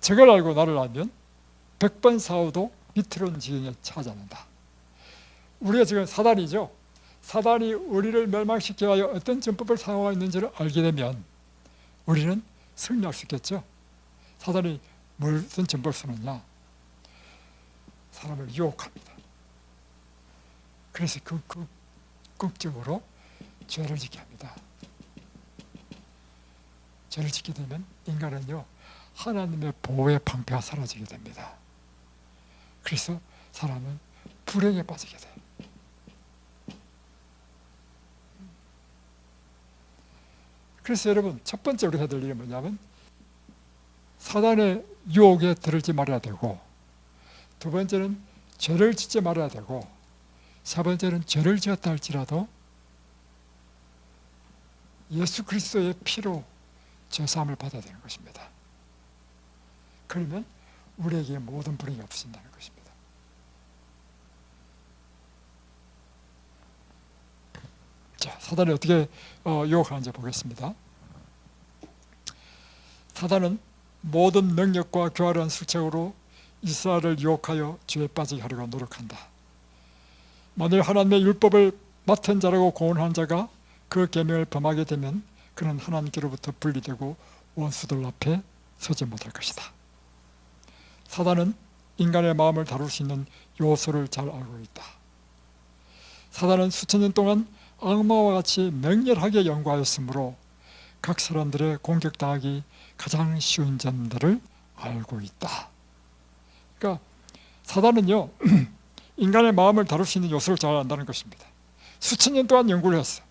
저걸 알고 나를 알면 100번 싸워도 비틀은 지경에 차지 않는다. 우리가 지금 사단이죠. 사단이 우리를 멸망시키기 위하여 어떤 전법을 사용하고 있는지를 알게 되면 우리는 승리할 수 있겠죠. 사단이 무슨 전법을 쓰느냐? 사람을 유혹합니다. 그래서 극적으로 죄를 짓게 합니다. 죄를 짓게 되면 인간은요, 하나님의 보호의 방패가 사라지게 됩니다. 그래서 사람은 불행에 빠지게 돼요. 그래서 여러분, 첫 번째 우리가 해야 될 일이 뭐냐면 사단의 유혹에 들지 말아야 되고, 두 번째는 죄를 짓지 말아야 되고, 세 번째는 죄를 지었다 할지라도 예수 그리스도의 피로 죄사함을 받아야 되는 것입니다. 그러면 우리에게 모든 불행이 없어진다는 것입니다. 자, 사단이 어떻게 유혹하는지 보겠습니다. 사단은 모든 능력과 교활한 술책으로 이스라엘을 유혹하여 죄에 빠지게 하려고 노력한다. 만일 하나님의 율법을 맡은 자라고 고언한 자가 그 계명을 범하게 되면 그는 하나님께로부터 분리되고 원수들 앞에 서지 못할 것이다. 사단은 인간의 마음을 다룰 수 있는 요소를 잘 알고 있다. 사단은 수천 년 동안 악마와 같이 맹렬하게 연구하였으므로 각 사람들의 공격당하기 가장 쉬운 점들을 알고 있다. 그러니까 사단은요, 인간의 마음을 다룰 수 있는 요소를 잘 안다는 것입니다. 수천 년 동안 연구를 했어.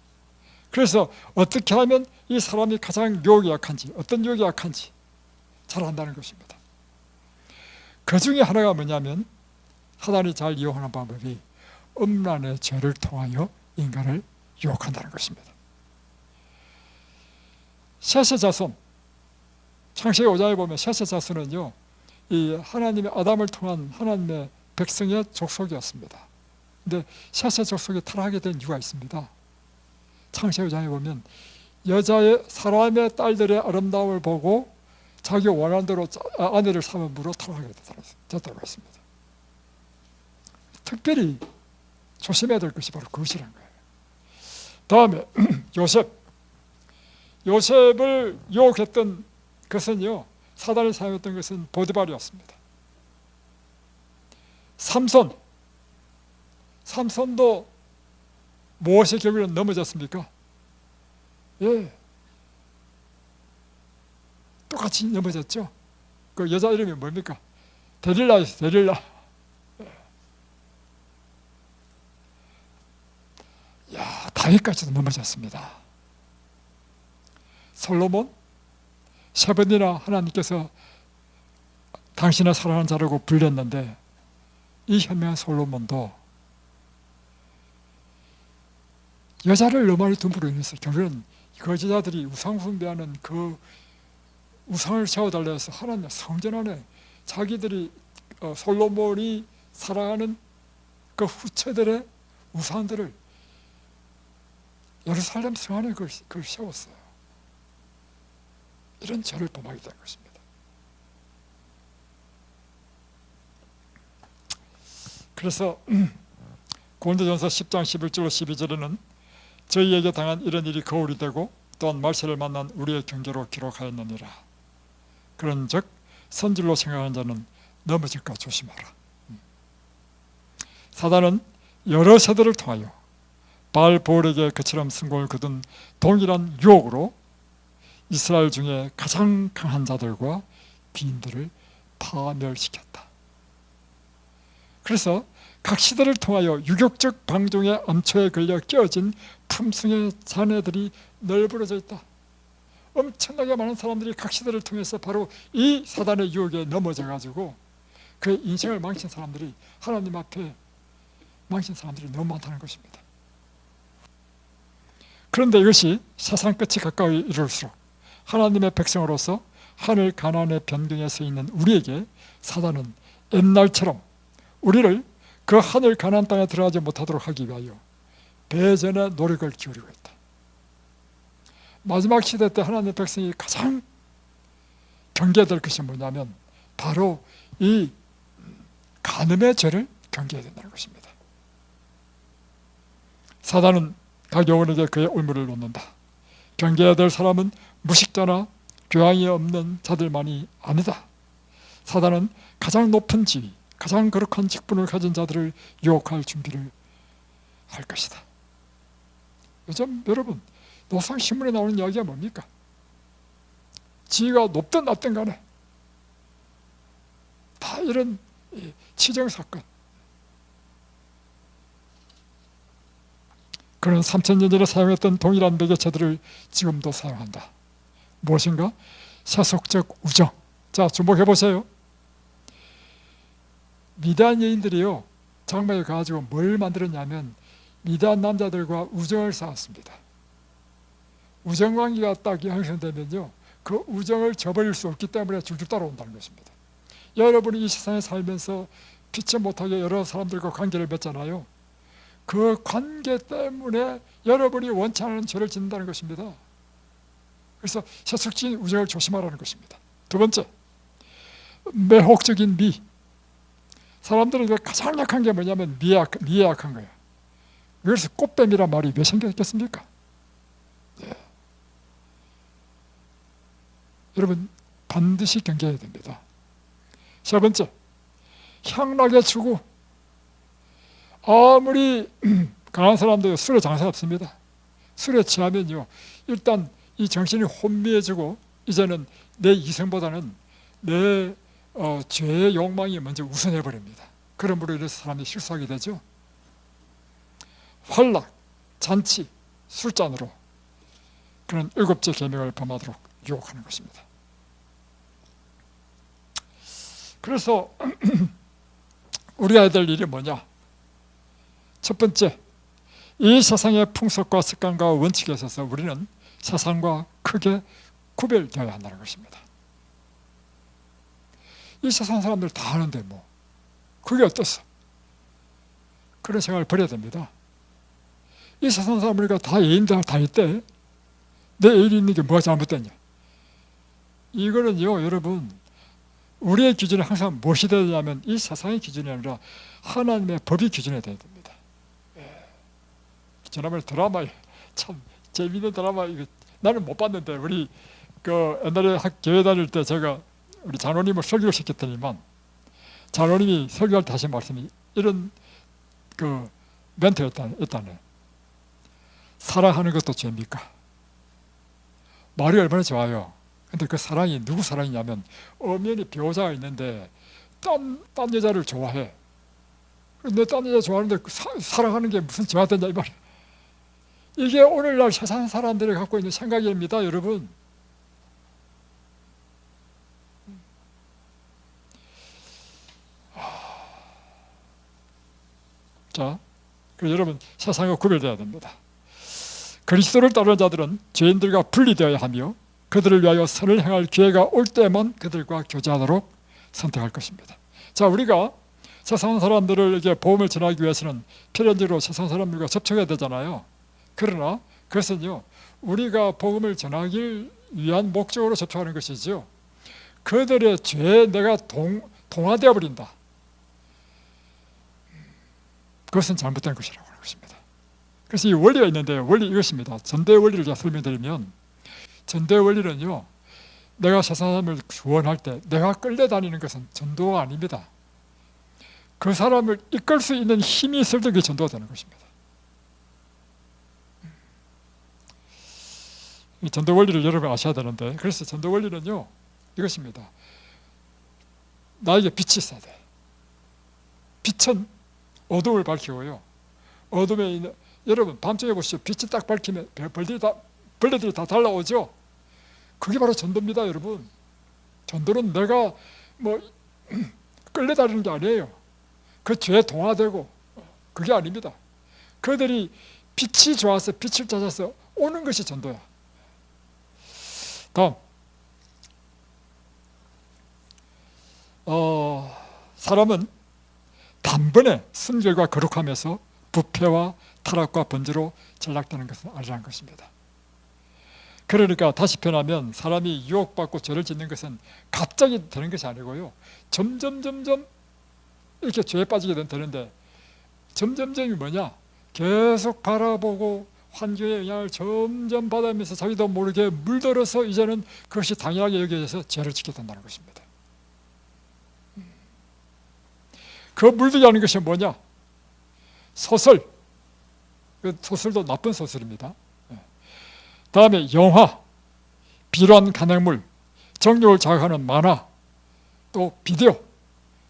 그래서 어떻게 하면 이 사람이 가장 유혹이 약한지, 어떤 유혹이 약한지 잘 안다는 것입니다. 그 중에 하나가 뭐냐면 사단이 잘 이용하는 방법이 음란의 죄를 통하여 인간을 유혹한다는 것입니다. 셋의 자손, 창세기 5장에 보면 셋의 자손은요, 이 하나님의 아담을 통한 하나님의 백성의 족속이었습니다. 근데 셋의 족속이 타락하게 된 이유가 있습니다. 창세기 5장에 보면 여자의 사람의 딸들의 아름다움을 보고 자기 원하는 대로 아내를 삼음으로 타락하게 됐다고 했습니다. 특별히 조심해야 될 것이 바로 그것이라는 거예요. 다음에 요셉을 유혹했던 것은요, 사단이 사용했던 것은 보디발이었습니다. 삼손도 무엇에 결국에는 넘어졌습니까? 예, 똑같이 넘어졌죠. 그 여자 이름이 뭡니까? 데릴라였어요. 데릴라. 야, 다윗까지도 넘어졌습니다. 솔로몬, 세 번이나 하나님께서 당신을 사랑하는 자라고 불렸는데 이 현명한 솔로몬도 여자를 너무 많이 둠으로 인해서 결국은 거지자들이 우상 숭배하는 그 우상을 세워달라 해서 하나님의 성전 안에 자기들이 솔로몬이 사랑하는 그 후처들의 우상들을 예루살렘 성 안에 그걸 세웠어요. 이런 죄를 범하게 된 것입니다. 그래서 고린도전서 10장 11절로 12절에는 저희에게 당한 이런 일이 거울이 되고 또한 말세를 만난 우리의 경계로 기록하였느니라. 그런즉 선질로 생각하는 자는 넘어질까 조심하라. 사단은 여러 세대를 통하여 바알보올에게 그처럼 성공을 거둔 동일한 유혹으로 이스라엘 중에 가장 강한 자들과 귀인들을 파멸시켰다. 그래서 각 시대를 통하여 유격적 방종의 암초에 걸려 끼어진 품성의 자네들이 널브러져 있다. 엄청나게 많은 사람들이 각 시대를 통해서 바로 이 사단의 유혹에 넘어져 가지고 그 인생을 망친 사람들이, 하나님 앞에 망친 사람들이 너무 많다는 것입니다. 그런데 이것이 세상 끝이 가까이 이룰수록 하나님의 백성으로서 하늘 가나안의 변경에 서 있는 우리에게 사단은 옛날처럼 우리를 그 하늘 가나안 땅에 들어가지 못하도록 하기 위하여 배전의 노력을 기울이고 있다. 마지막 시대 때 하나님의 백성이 가장 경계될 것이 뭐냐면 바로 이 간음의 죄를 경계해야 된다는 것입니다. 사단은 각 영혼에게 그의 올무를 놓는다. 경계해야 될 사람은 무식자나 교양이 없는 자들만이 아니다. 사단은 가장 높은 지위, 가장 거룩한 직분을 가진 자들을 유혹할 준비를 할 것이다. 요즘 여러분 노상신문에 나오는 이야기가 뭡니까? 지위가 높든 낮든 간에 다 이런 치정사건, 그런 3000년 전에 사용했던 동일한 매개체들을 지금도 사용한다. 무엇인가? 세속적 우정. 자, 주목해 보세요. 미디안 여인들이요, 장막에 가지고 뭘 만들었냐면 위대한 남자들과 우정을 쌓았습니다. 우정관계가 딱 형성되면요, 그 우정을 저버릴 수 없기 때문에 줄줄 따라온다는 것입니다. 여러분이 이 세상에 살면서 피치 못하게 여러 사람들과 관계를 맺잖아요. 그 관계 때문에 여러분이 원치 않은 죄를 짓는다는 것입니다. 그래서 세속적인 우정을 조심하라는 것입니다. 두 번째, 매혹적인 미. 사람들에게 가장 약한 게 뭐냐면 미에 약한 거예요. 그래서 꽃뱀이란 말이 왜 생겼겠습니까? 네. 여러분 반드시 경계해야 됩니다. 세 번째, 향락의 추구. 아무리 강한 사람도 술에 장사 없습니다. 술에 취하면요, 일단 이 정신이 혼미해지고 이제는 내 이성보다는 내 죄의 욕망이 먼저 우선해버립니다. 그러므로 이래서 사람이 실수하게 되죠. 환락, 잔치, 술잔으로 그런 7째 계명을 범하도록 유혹하는 것입니다. 그래서 우리가 해야 될 일이 뭐냐? 첫 번째, 이 세상의 풍속과 습관과 원칙에 있어서 우리는 세상과 크게 구별되어야 한다는 것입니다. 이 세상 사람들 다 하는데 뭐 그게 어떻소? 그런 생각을 버려야 됩니다. 이 세상 사람들과 다 애인들 다 있대. 내 애인이 있는 게 뭐가 잘못됐냐? 이거는요, 여러분, 우리의 기준이 항상 무엇이 되어야 되냐면 이 세상의 기준이 아니라 하나님의 법이 기준이 되어야 됩니다. 지난번에 드라마에 참 재미있는 드라마, 이거 나는 못 봤는데, 우리 그 옛날에 교회 다닐 때 제가 우리 장로님을 설교를 시켰더니만 장로님이 설교할 때 하신 말씀이 이런 그 멘트였다네. 사랑하는 것도 죄입니까? 말이 얼마나 좋아요. 근데 그 사랑이 누구 사랑이냐면 엄연히 배우자가 있는데 딴 여자를 좋아해. 내 딴 여자 좋아하는데 사랑하는 게 무슨 죄가 되냐 이 말이야. 이게 오늘날 세상 사람들이 갖고 있는 생각입니다, 여러분. 자, 그래서 여러분 세상과 구별되어야 됩니다. 그리스도를 따르는 자들은 죄인들과 분리되어야 하며 그들을 위하여 선을 행할 기회가 올 때만 그들과 교제하도록 선택할 것입니다. 자, 우리가 세상 사람들에게 복음을 전하기 위해서는 필연적으로 세상 사람들과 접촉해야 되잖아요. 그러나 그것은요, 우리가 복음을 전하기 위한 목적으로 접촉하는 것이죠. 그들의 죄에 내가 동화되어 버린다. 그것은 잘못된 것이라고 하는 것입니다. 그래서 이 원리가 있는데, 원리 이것입니다. 전도의 원리를 제가 설명드리면, 전도의 원리는요, 내가 세상 사람을 구원할 때 내가 끌려다니는 것은 전도가 아닙니다. 그 사람을 이끌 수 있는 힘이 있을 때 그게 전도가 되는 것입니다. 이 전도 원리를 여러분 아셔야 되는데, 그래서 전도 원리는요, 이것입니다. 나에게 빛이 있어야 돼. 빛은 어둠을 밝히고요, 어둠에 있는, 여러분 밤중에 보시죠. 빛이 딱 밝히면 벌레들이 다 달라오죠. 그게 바로 전도입니다, 여러분. 전도는 내가 뭐 끌려다니는 게 아니에요. 그 죄에 동화되고 그게 아닙니다. 그들이 빛이 좋아서 빛을 찾아서 오는 것이 전도야. 다음, 사람은 단번에 순결과 거룩함에서 부패와 타락과 번제로 전락되는 것은 아니라는 것입니다. 그러니까 다시 표현하면 사람이 유혹받고 죄를 짓는 것은 갑자기 되는 것이 아니고요, 점점 이렇게 죄에 빠지게 되는데, 점점점이 뭐냐? 계속 바라보고 환경의 영향을 점점 받으면서 자기도 모르게 물들어서 이제는 그것이 당연하게 여겨져서 죄를 짓게 된다는 것입니다. 그 물들게 하는 것이 뭐냐? 소설. 그 소설도 나쁜 소설입니다. 다음에 영화, 비료한 간행물, 정욕을 자극하는 만화, 또 비디오,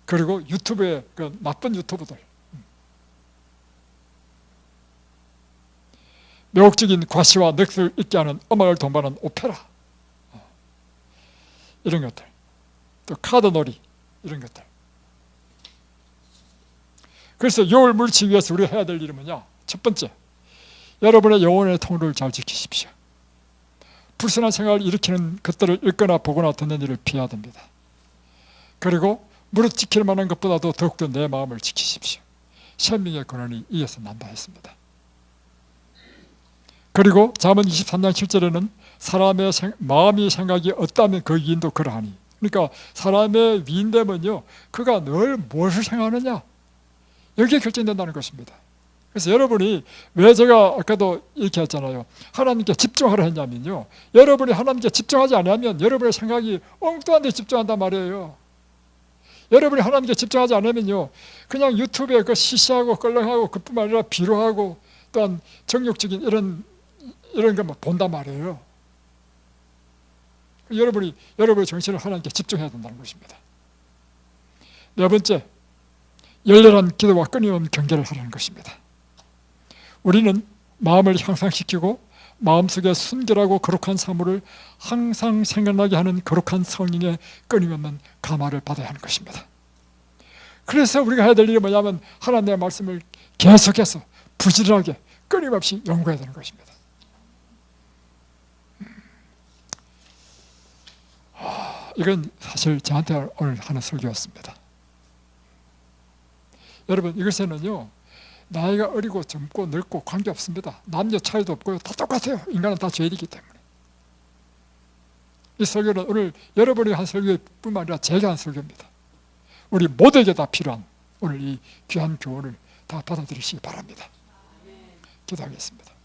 그리고 유튜브의 그 나쁜 유튜브들, 매혹적인 과시와 넋을 잊게 하는 음악을 동반하는 오페라, 이런 것들, 또 카드놀이, 이런 것들. 그래서 욕을 물리치기 위해서 우리가 해야 될 일은 뭐냐? 첫 번째, 여러분의 영혼의 통로를 잘 지키십시오. 불순한 생각을 일으키는 것들을 읽거나 보거나 듣는 일을 피해야 됩니다. 그리고 무릇 지킬 만한 것보다도 더욱더 내 마음을 지키십시오. 생명의 근원이 이에서 난다 했습니다. 그리고 잠언 23장 7절에는 사람의 마음이 생각이 어떠하면 그 위인도 그러하니, 그러니까 사람의 위인됨은요, 그가 늘 무엇을 생각하느냐, 여기에 결정된다는 것입니다. 그래서 여러분이 왜 제가 아까도 이렇게 했잖아요. 하나님께 집중하라 했냐면요, 여러분이 하나님께 집중하지 않으면 여러분의 생각이 엉뚱한 데 집중한단 말이에요. 여러분이 하나님께 집중하지 않으면요, 그냥 유튜브에 그 시시하고 껄렁하고 그뿐만 아니라 비루하고 또한 정욕적인 이런 것만 본단 말이에요. 여러분의 정신을 하나님께 집중해야 된다는 것입니다. 네 번째, 열렬한 기도와 끊임없는 경계를 하라는 것입니다. 우리는 마음을 향상시키고 마음속에 순결하고 거룩한 사물을 항상 생각나게 하는 거룩한 성령의 끊임없는 감화를 받아야 하는 것입니다. 그래서 우리가 해야 될 일이 뭐냐면 하나님의 말씀을 계속해서 부지런하게 끊임없이 연구해야 되는 것입니다. 이건 사실 저한테 오늘 하는 설교였습니다. 여러분, 이것에는요, 나이가 어리고 젊고 늙고 관계없습니다. 남녀 차이도 없고요, 다 똑같아요. 인간은 다 죄인이기 때문에. 이 설교는 오늘 여러분이 한 설교뿐만 아니라 제가 한 설교입니다. 우리 모두에게 다 필요한 오늘 이 귀한 교훈을 다 받아들이시기 바랍니다. 기도하겠습니다.